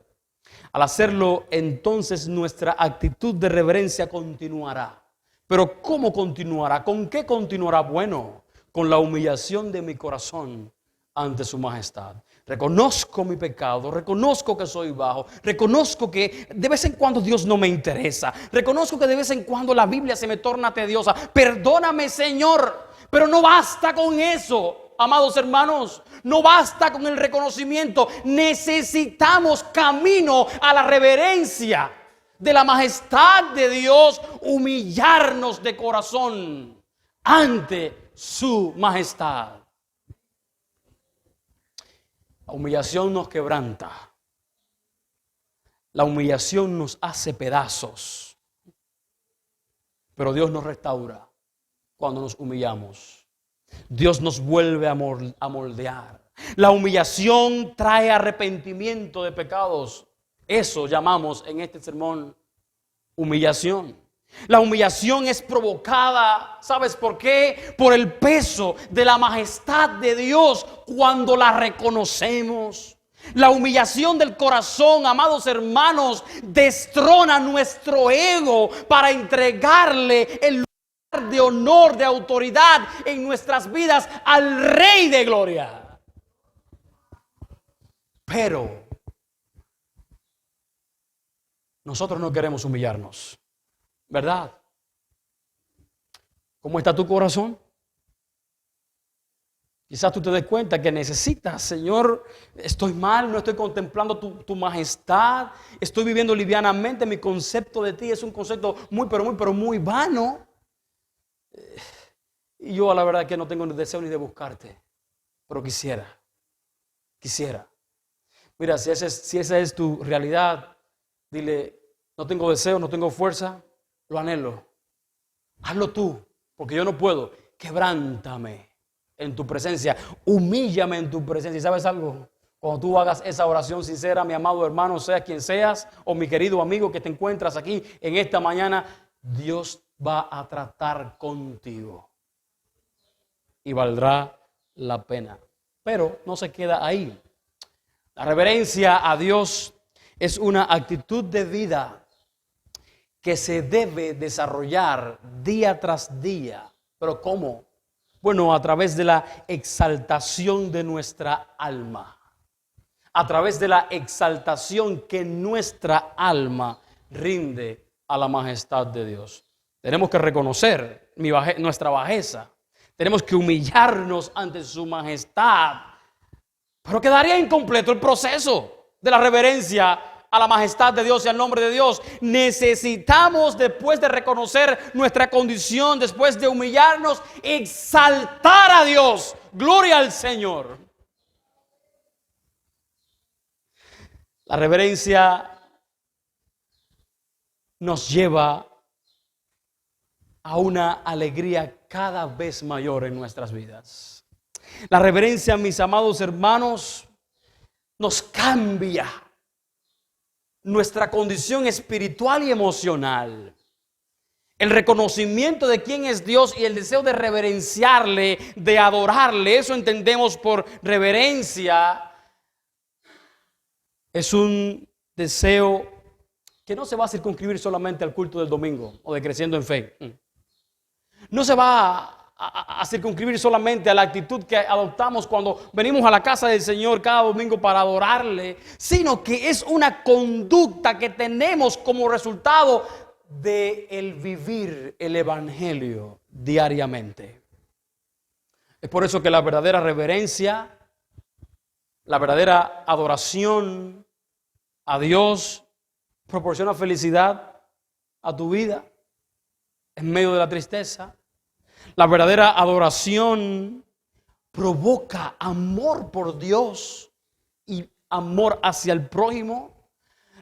entonces nuestra actitud de reverencia continuará. Pero ¿cómo continuará? ¿Con qué continuará? Bueno, con la humillación de mi corazón ante su majestad. Reconozco mi pecado, reconozco que soy bajo, reconozco que de vez en cuando Dios no me interesa, reconozco que de vez en cuando la Biblia se me torna tediosa. Perdóname, Señor, pero no basta con eso, amados hermanos, no basta con el reconocimiento. Necesitamos camino a la reverencia de la majestad de Dios, humillarnos de corazón ante su majestad. La humillación nos quebranta. La humillación nos hace pedazos. Pero Dios nos restaura cuando nos humillamos. Dios nos vuelve a moldear. La humillación trae arrepentimiento de pecados. Eso llamamos en este sermón humillación. La humillación es provocada, ¿sabes por qué? Por el peso de la majestad de Dios cuando la reconocemos. La humillación del corazón, amados hermanos, destrona nuestro ego para entregarle el lugar de honor, de autoridad en nuestras vidas al Rey de Gloria. Pero nosotros no queremos humillarnos, ¿verdad? ¿Cómo está tu corazón? Quizás tú te des cuenta que necesitas, Señor, estoy mal, no estoy contemplando tu majestad, estoy viviendo livianamente, mi concepto de ti es un concepto muy vano. Y yo a la verdad que no tengo ni deseo ni de buscarte, pero quisiera. Mira, si esa es tu realidad, dile, no tengo deseo, no tengo fuerza, lo anhelo. Hazlo tú, porque yo no puedo. Quebrántame en tu presencia, humíllame en tu presencia. ¿Y sabes algo? Cuando tú hagas esa oración sincera, mi amado hermano, sea quien seas, o mi querido amigo que te encuentras aquí en esta mañana, Dios va a tratar contigo y valdrá la pena. Pero no se queda ahí. La reverencia a Dios es una actitud de vida que se debe desarrollar día tras día. ¿Pero cómo? Bueno, a través de la exaltación de nuestra alma. A través de la exaltación que nuestra alma rinde a la majestad de Dios. Tenemos que reconocer nuestra bajeza. Tenemos que humillarnos ante su majestad. Pero quedaría incompleto el proceso de la reverencia a la majestad de Dios y al nombre de Dios. Necesitamos, después de reconocer nuestra condición, después de humillarnos, exaltar a Dios. Gloria al Señor. La reverencia nos lleva a una alegría cada vez mayor en nuestras vidas. La reverencia, mis amados hermanos, nos cambia nuestra condición espiritual y emocional. El reconocimiento de quién es Dios y el deseo de reverenciarle, de adorarle, eso entendemos por reverencia. Es un deseo que no se va a circunscribir solamente al culto del domingo o de creciendo en fe. No se va a circunscribir solamente a la actitud que adoptamos cuando venimos a la casa del Señor cada domingo para adorarle, sino que es una conducta que tenemos como resultado de el vivir el evangelio diariamente. Es por eso que la verdadera reverencia, la verdadera adoración a Dios proporciona felicidad a tu vida en medio de la tristeza. La verdadera adoración provoca amor por Dios y amor hacia el prójimo.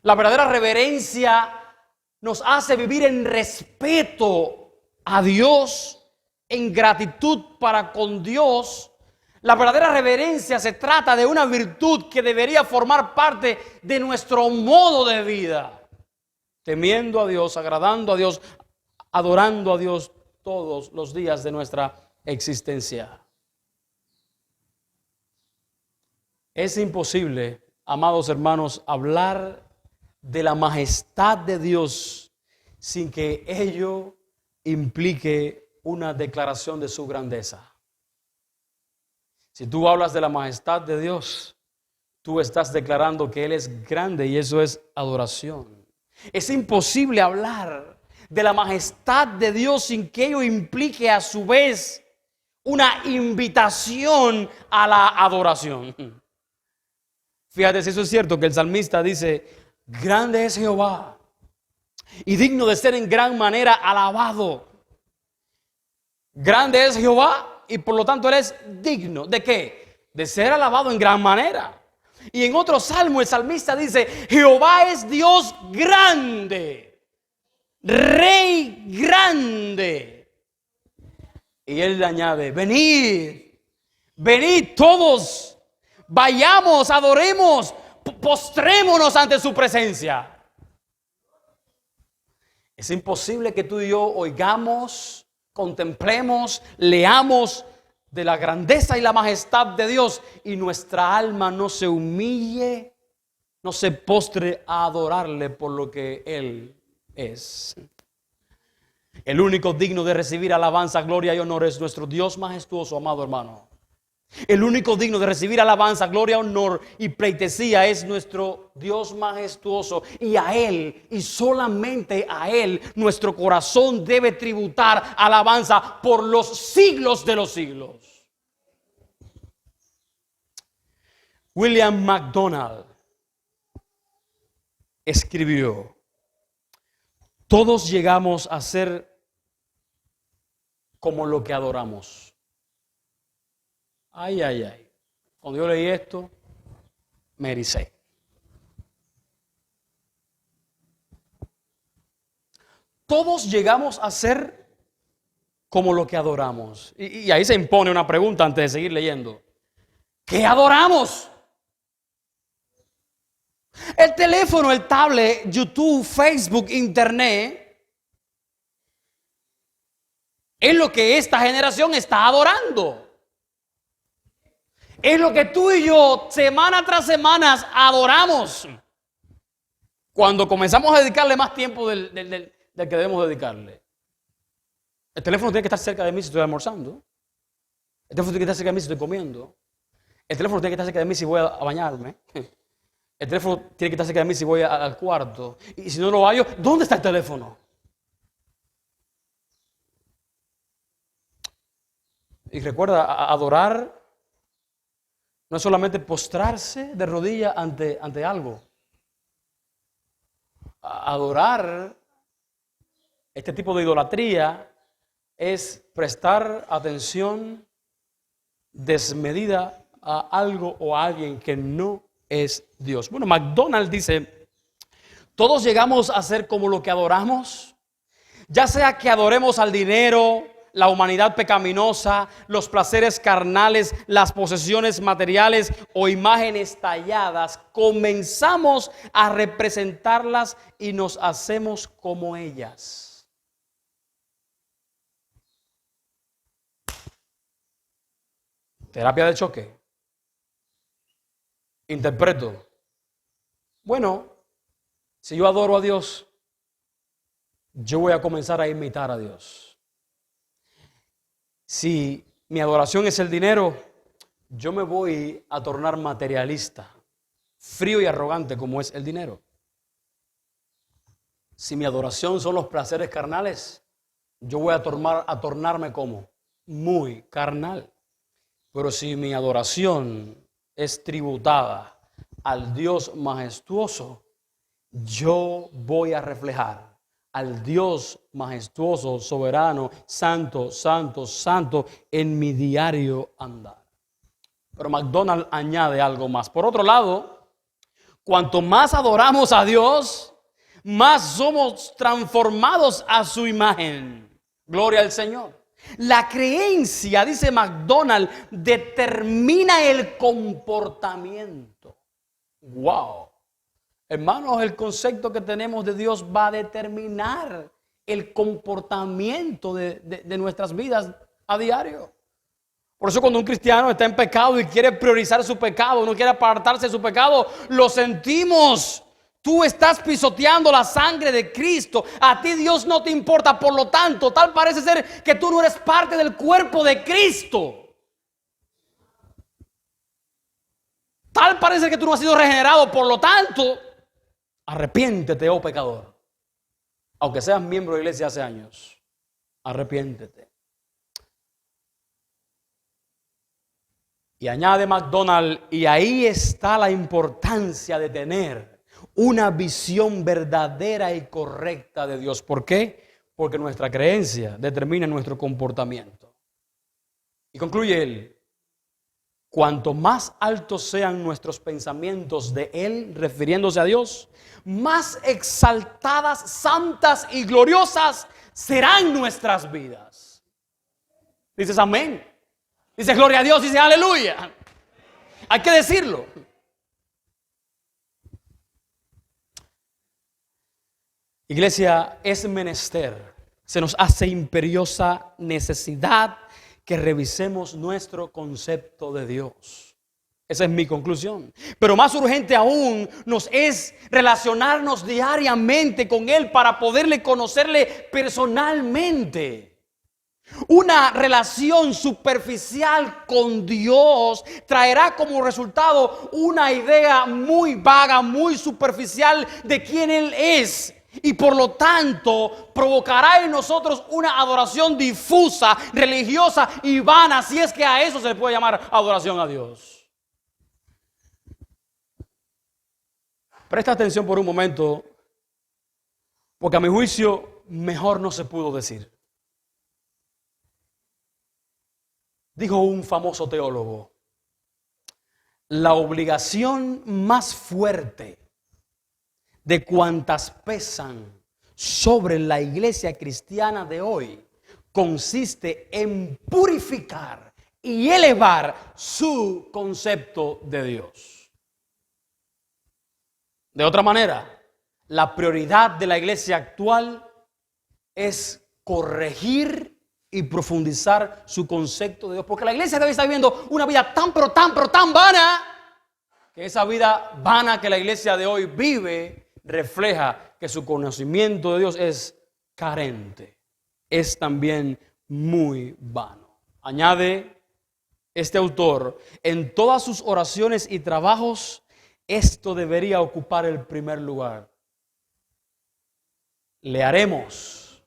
La verdadera reverencia nos hace vivir en respeto a Dios, en gratitud para con Dios. La verdadera reverencia se trata de una virtud que debería formar parte de nuestro modo de vida, temiendo a Dios, agradando a Dios, adorando a Dios todos los días de nuestra existencia. Es imposible, amados hermanos, hablar de la majestad de Dios sin que ello implique una declaración de su grandeza. Si tú hablas de la majestad de Dios, tú estás declarando que Él es grande y eso es adoración. Es imposible hablar de la majestad de Dios sin que ello implique a su vez una invitación a la adoración. Fíjate si eso es cierto, que el salmista dice: grande es Jehová y digno de ser en gran manera alabado. Grande es Jehová y por lo tanto Él es digno. ¿De qué? De ser alabado en gran manera. Y en otro salmo el salmista dice: Jehová es Dios grande, Rey grande. Y él le añade: venid todos, vayamos, adoremos, postrémonos ante su presencia. Es imposible que tú y yo oigamos, contemplemos, leamos de la grandeza y la majestad de Dios y nuestra alma no se humille, no se postre a adorarle por lo que Él es. El único digno de recibir alabanza, gloria y honor es nuestro Dios majestuoso, amado hermano. El único digno de recibir alabanza, gloria, honor y pleitesía es nuestro Dios majestuoso. Y a Él, y solamente a Él, nuestro corazón debe tributar alabanza por los siglos de los siglos. William MacDonald escribió: todos llegamos a ser como lo que adoramos. Ay, ay, ay. Cuando yo leí esto, me ericé. Todos llegamos a ser como lo que adoramos. Y ahí se impone una pregunta antes de seguir leyendo. ¿Qué adoramos? El teléfono, el tablet, YouTube, Facebook, Internet, es lo que esta generación está adorando. Es lo que tú y yo semana tras semana adoramos. Cuando comenzamos a dedicarle más tiempo del que debemos dedicarle. El teléfono tiene que estar cerca de mí si estoy almorzando. El teléfono tiene que estar cerca de mí si estoy comiendo. El teléfono tiene que estar cerca de mí si voy a bañarme. El teléfono tiene que estar cerca de mí si voy al cuarto. Y si no lo hallo, ¿dónde está el teléfono? Y recuerda, adorar no es solamente postrarse de rodillas ante algo. Adorar, este tipo de idolatría, es prestar atención desmedida a algo o a alguien que no es Dios. Bueno, MacDonald dice: Todos llegamos a ser como lo que adoramos, ya sea que adoremos al dinero, la humanidad pecaminosa, los placeres carnales, las posesiones materiales o imágenes talladas. Comenzamos a representarlas y nos hacemos como ellas. Terapia de choque. Interpreto. Bueno, si yo adoro a Dios, yo voy a comenzar a imitar a Dios. Si mi adoración es el dinero, yo me voy a tornar materialista, frío y arrogante como es el dinero. Si mi adoración son los placeres carnales, yo voy a tornarme como muy carnal. Pero si mi adoración es tributada al Dios majestuoso, yo voy a reflejar al Dios majestuoso, soberano, santo, santo, santo en mi diario andar. Pero McDonald añade algo más. Por otro lado, cuanto más adoramos a Dios, más somos transformados a su imagen. Gloria al Señor. La creencia, dice McDonald, determina el comportamiento. ¡Wow! Hermanos, el concepto que tenemos de Dios va a determinar el comportamiento de nuestras vidas a diario. Por eso cuando un cristiano está en pecado y quiere priorizar su pecado, no quiere apartarse de su pecado, lo sentimos. Tú estás pisoteando la sangre de Cristo. A ti Dios no te importa. Por lo tanto, tal parece ser que tú no eres parte del cuerpo de Cristo. Tal parece que tú no has sido regenerado. Por lo tanto, arrepiéntete, oh pecador. Aunque seas miembro de la iglesia hace años, arrepiéntete. Y añade McDonald, y ahí está la importancia de tener una visión verdadera y correcta de Dios. ¿Por qué? Porque nuestra creencia determina nuestro comportamiento. Y concluye él. Cuanto más altos sean nuestros pensamientos de Él, refiriéndose a Dios, más exaltadas, santas y gloriosas serán nuestras vidas. Dices amén. Dices gloria a Dios, dices aleluya. Hay que decirlo. Iglesia, es menester, se nos hace imperiosa necesidad que revisemos nuestro concepto de Dios. Esa es mi conclusión. Pero más urgente aún nos es relacionarnos diariamente con Él para poderle conocerle personalmente. Una relación superficial con Dios traerá como resultado una idea muy vaga, muy superficial de quién Él es. Y por lo tanto provocará en nosotros una adoración difusa, religiosa y vana, si es que a eso se le puede llamar adoración a Dios. Presta atención por un momento, porque a mi juicio mejor no se pudo decir. Dijo un famoso teólogo, la obligación más fuerte de cuantas pesan sobre la iglesia cristiana de hoy consiste en purificar y elevar su concepto de Dios. De otra manera, la prioridad de la iglesia actual es corregir y profundizar su concepto de Dios, porque la iglesia debe estar viviendo una vida tan vana, que esa vida vana que la iglesia de hoy vive refleja que su conocimiento de Dios es carente, es también muy vano. Añade este autor, en todas sus oraciones y trabajos, esto debería ocupar el primer lugar. Le haremos,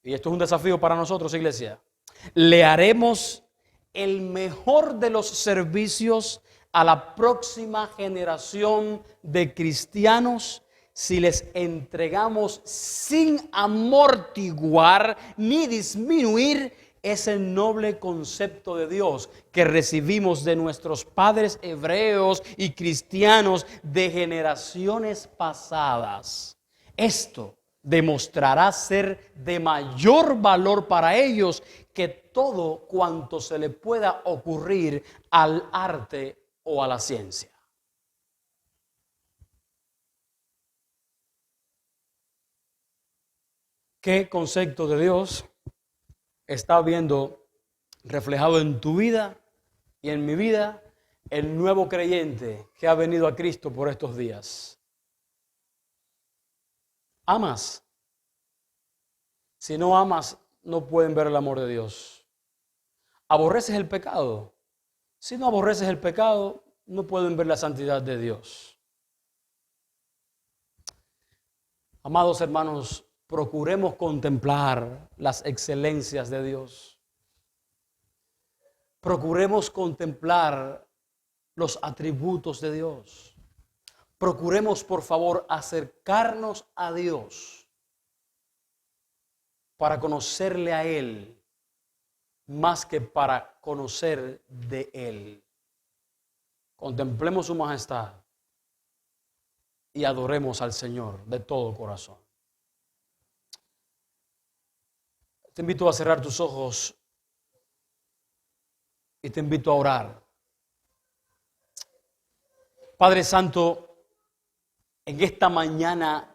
y esto es un desafío para nosotros, iglesia, le haremos el mejor de los servicios a la próxima generación de cristianos si les entregamos sin amortiguar ni disminuir ese noble concepto de Dios que recibimos de nuestros padres hebreos y cristianos de generaciones pasadas. Esto demostrará ser de mayor valor para ellos que todo cuanto se le pueda ocurrir al arte o a la ciencia. ¿Qué concepto de Dios está viendo reflejado en tu vida y en mi vida el nuevo creyente que ha venido a Cristo por estos días? ¿Amas? Si no amas, no pueden ver el amor de Dios. ¿Aborreces el pecado? Si no aborreces el pecado, no pueden ver la santidad de Dios. Amados hermanos, procuremos contemplar las excelencias de Dios. Procuremos contemplar los atributos de Dios. Procuremos, por favor, acercarnos a Dios para conocerle a Él más que para conocer de Él. Contemplemos su majestad y adoremos al Señor de todo corazón. Te invito a cerrar tus ojos y te invito a orar. Padre Santo, en esta mañana